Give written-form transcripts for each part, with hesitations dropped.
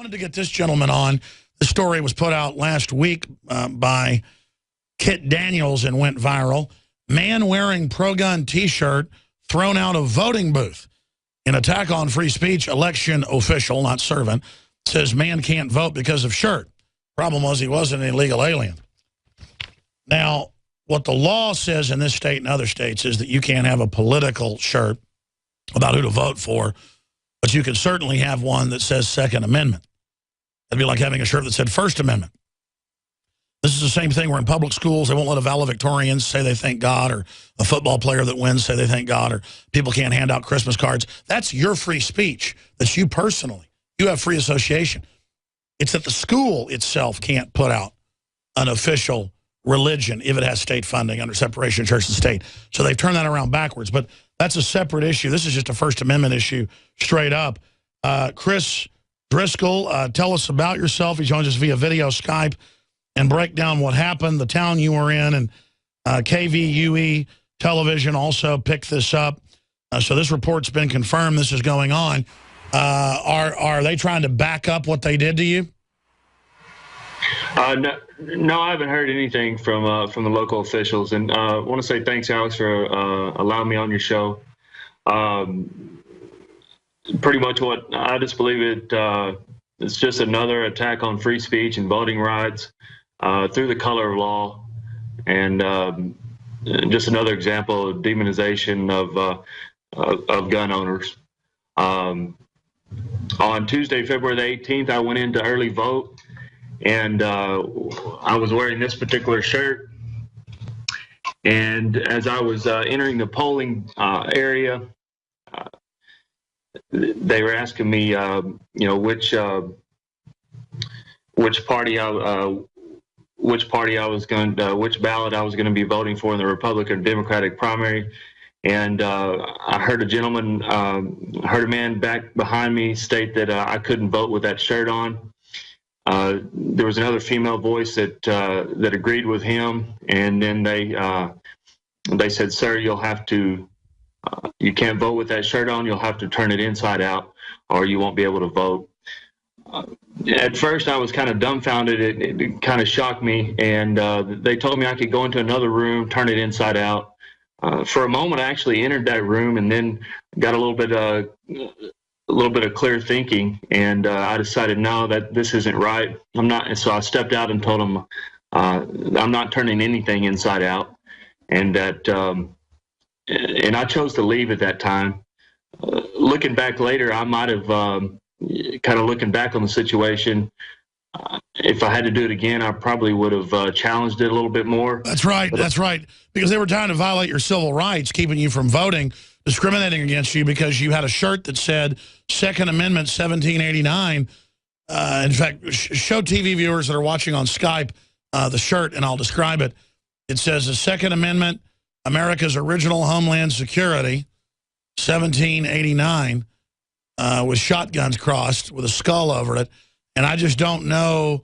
wanted to get this gentleman on. The story was put out last week by Kit Daniels and went viral. Man wearing pro-gun T-shirt thrown out of voting booth. In attack on free speech, election official, not servant, says man can't vote because of shirt. Problem was he wasn't an illegal alien. Now, what the law says in this state and other states is that you can't have a political shirt about who to vote for, but you can certainly have one that says Second Amendment. It'd be like having a shirt that said First Amendment. This is the same thing where in public schools, they won't let a valedictorian say they thank God, or a football player that wins say they thank God, or people can't hand out Christmas cards. That's your free speech. That's you personally. You have free association. It's that the school itself can't put out an official religion if it has state funding under separation of church and state. So they've turned that around backwards. But that's a separate issue. This is just a First Amendment issue straight up. Chris Driscoll, tell us about yourself. He joins us via video Skype, and break down what happened, the town you were in, and KVUE television also picked this up. So this report's been confirmed. This is going on. Are they trying to back up what they did to you? No, I haven't heard anything from the local officials, and I want to say thanks, Alex, for allowing me on your show. Pretty much what I just believe it's just another attack on free speech and voting rights through the color of law, and just another example of demonization of gun owners. On Tuesday, February the 18th, I went in to early vote, and I was wearing this particular shirt. And as I was entering the polling area, they were asking me, which party I was going, which ballot I was going to be voting for in the Republican Democratic primary. And I heard a man back behind me state that I couldn't vote with that shirt on. There was another female voice that agreed with him, and then they said, "Sir, you'll have to, you can't vote with that shirt on. You'll have to turn it inside out, or you won't be able to vote." At first, I was kind of dumbfounded. It kind of shocked me, and they told me I could go into another room, turn it inside out. For a moment, I actually entered that room, and then got a little bit of clear thinking, and I decided, no, that this isn't right. I'm not. So I stepped out and told them I'm not turning anything inside out, and that and I chose to leave at that time. Looking back later, I might have kind of looking back on the situation. If I had to do it again, I probably would have challenged it a little bit more. That's right. That's right. Because they were trying to violate your civil rights, keeping you from voting, discriminating against you because you had a shirt that said Second Amendment 1789. In fact, show TV viewers that are watching on Skype the shirt, and I'll describe it. It says the Second Amendment, America's original homeland security, 1789, with shotguns crossed with a skull over it. And I just don't know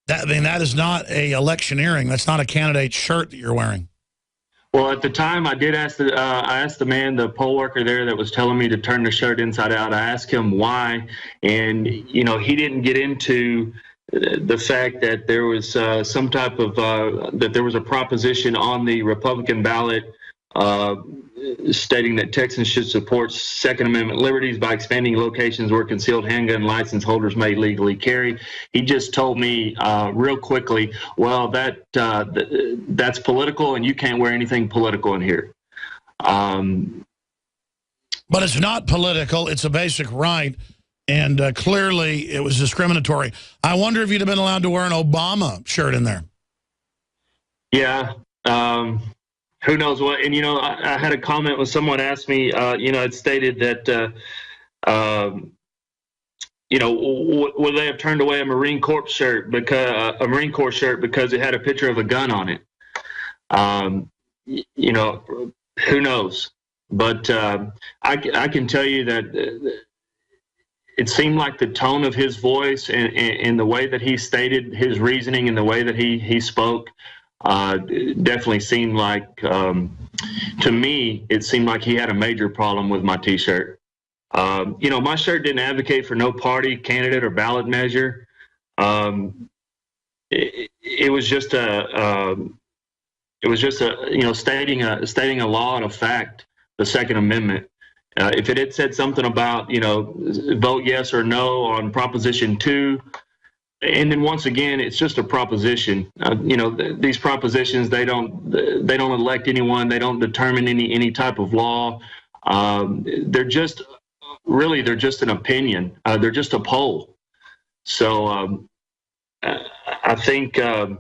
that. I mean, that is not a electioneering. That's not a candidate's shirt that you're wearing. Well, at the time, I did ask I asked the man, the poll worker there that was telling me to turn the shirt inside out. I asked him why, and he didn't get into the fact that there was some type of that there was a proposition on the Republican ballot stating that Texans should support Second Amendment liberties by expanding locations where concealed handgun license holders may legally carry. He just told me real quickly, well, that's political, and you can't wear anything political in here. But it's not political. It's a basic right, and clearly it was discriminatory. I wonder if you'd have been allowed to wear an Obama shirt in there. Yeah. Who knows what? And, I had a comment when someone asked me, it stated that, would they have turned away a Marine Corps shirt because it had a picture of a gun on it? Who knows? But I can tell you that it seemed like the tone of his voice and the way that he stated his reasoning and the way that he spoke definitely seemed like, to me, it seemed like he had a major problem with my T-shirt. You know, my shirt didn't advocate for no party, candidate, or ballot measure. It was just you know, stating a law and a fact, the Second Amendment. If it had said something about, you know, vote yes or no on Proposition 2, and then once again, it's just a proposition. You know, these propositions, they don't elect anyone. They don't determine any type of law. They're just an opinion. They're just a poll. So I think I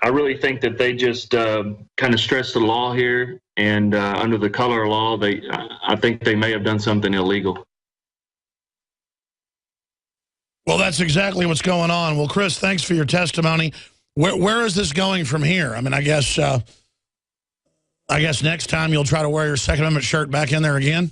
really think that they just kind of stressed the law here, and under the color of law, I think they may have done something illegal. Well, that's exactly what's going on. Well, Chris, thanks for your testimony. Where is this going from here? I mean, I guess next time you'll try to wear your Second Amendment shirt back in there again.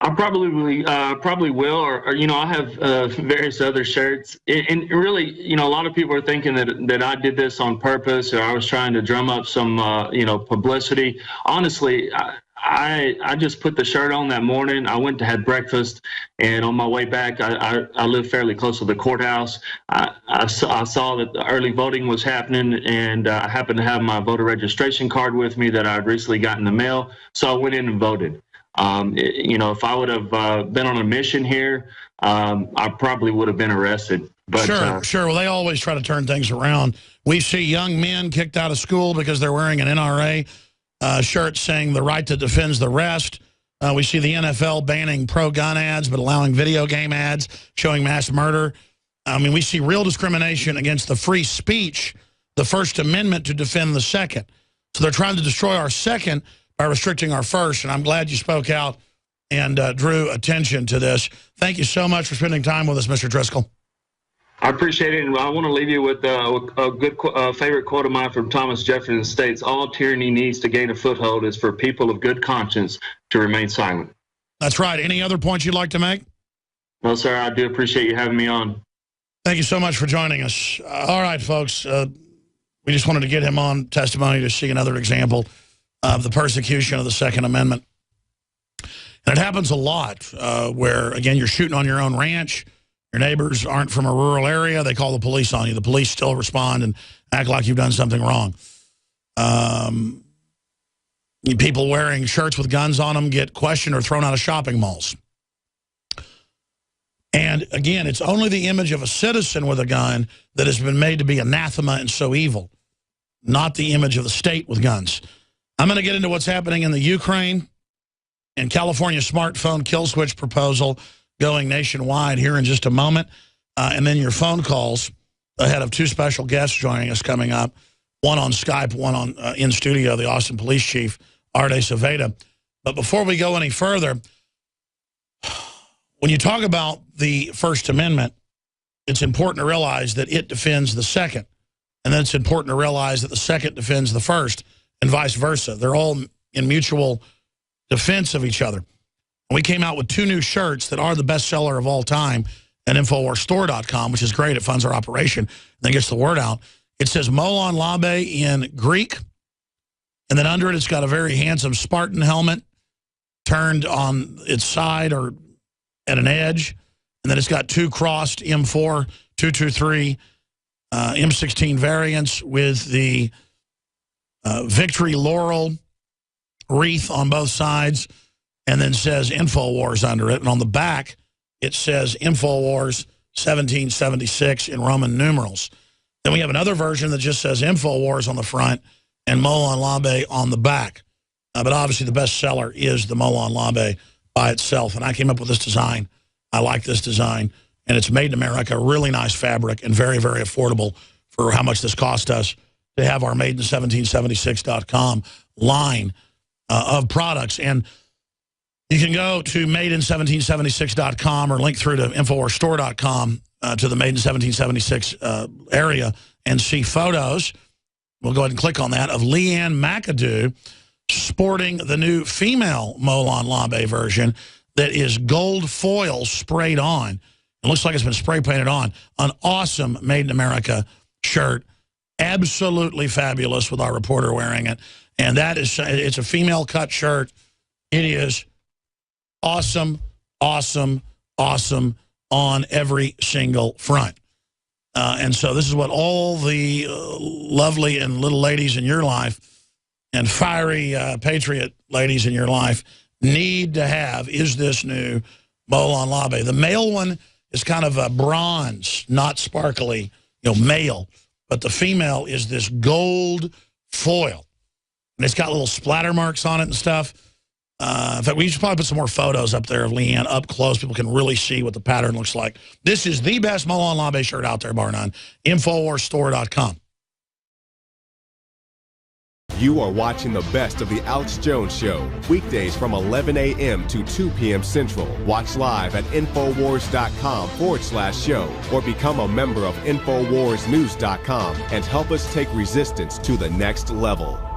I probably will, or you know, I have various other shirts, and really, you know, a lot of people are thinking that I did this on purpose, or I was trying to drum up some you know, publicity. Honestly, I just put the shirt on that morning. I went to have breakfast, and on my way back, I live fairly close to the courthouse. I saw that the early voting was happening, and I happened to have my voter registration card with me that I'd recently got in the mail, so I went in and voted. You know, if I would have been on a mission here, I probably would have been arrested. But, sure. Well, they always try to turn things around. We see young men kicked out of school because they're wearing an NRA shirt saying the right that defends the rest. We see the NFL banning pro-gun ads but allowing video game ads showing mass murder. I mean, we see real discrimination against the free speech, the First Amendment, to defend the Second. So they're trying to destroy our Second by restricting our First, and I'm glad you spoke out and drew attention to this. Thank you so much for spending time with us, Mr. Driscoll. I appreciate it, and I want to leave you with a good favorite quote of mine from Thomas Jefferson states, "All tyranny needs to gain a foothold is for people of good conscience to remain silent." That's right. Any other points you'd like to make? No, sir. I do appreciate you having me on. Thank you so much for joining us. All right, folks. We just wanted to get him on testimony to see another example of the persecution of the Second Amendment. And it happens a lot where, again, you're shooting on your own ranch. Your neighbors aren't from a rural area. They call the police on you. The police still respond and act like you've done something wrong. People wearing shirts with guns on them get questioned or thrown out of shopping malls. And, again, it's only the image of a citizen with a gun that has been made to be anathema and so evil, not the image of the state with guns. I'm going to get into what's happening in the Ukraine and California smartphone kill switch proposal going nationwide here in just a moment. And then your phone calls ahead of two special guests joining us coming up, one on Skype, one on in studio, the Austin Police Chief, Arde Saveda. But before we go any further, when you talk about the First Amendment, it's important to realize that it defends the Second. And then it's important to realize that the Second defends the First, and vice versa. They're all in mutual defense of each other. And we came out with two new shirts that are the best seller of all time at InfoWarsStore.com, which is great. It funds our operation and then gets the word out. It says Molon Labe in Greek, and then under it, it's got a very handsome Spartan helmet turned on its side or at an edge, and then it's got two crossed M4, 223, M16 variants with the Victory Laurel wreath on both sides, and then says InfoWars under it. And on the back, it says InfoWars 1776 in Roman numerals. Then we have another version that just says InfoWars on the front and Molon Labe on the back. But obviously the best seller is the Molon Labe by itself. And I came up with this design. I like this design. And it's made in America, really nice fabric, and very, very affordable for how much this cost us to have our Made-in-1776.com line of products. And you can go to Made-in-1776.com or link through to InfoWarsStore.com to the Made-in-1776 area and see photos. We'll go ahead and click on that, of Leanne McAdoo sporting the new female Molon Labe version that is gold foil sprayed on. It looks like it's been spray painted on. An awesome Made in America shirt. Absolutely fabulous with our reporter wearing it. And that is, it's a female cut shirt. It is awesome, awesome, awesome on every single front. And so this is what all the lovely and little ladies in your life and fiery patriot ladies in your life need to have is this new Molon Labe. The male one is kind of a bronze, not sparkly, male. But the female is this gold foil. And it's got little splatter marks on it and stuff. In fact, we should probably put some more photos up there of Leanne up close. People can really see what the pattern looks like. This is the best Molon Labe shirt out there, bar none. InfoWarsStore.com. You are watching the best of the Alex Jones Show, weekdays from 11 a.m. to 2 p.m. Central. Watch live at Infowars.com/show or become a member of InfoWarsNews.com and help us take resistance to the next level.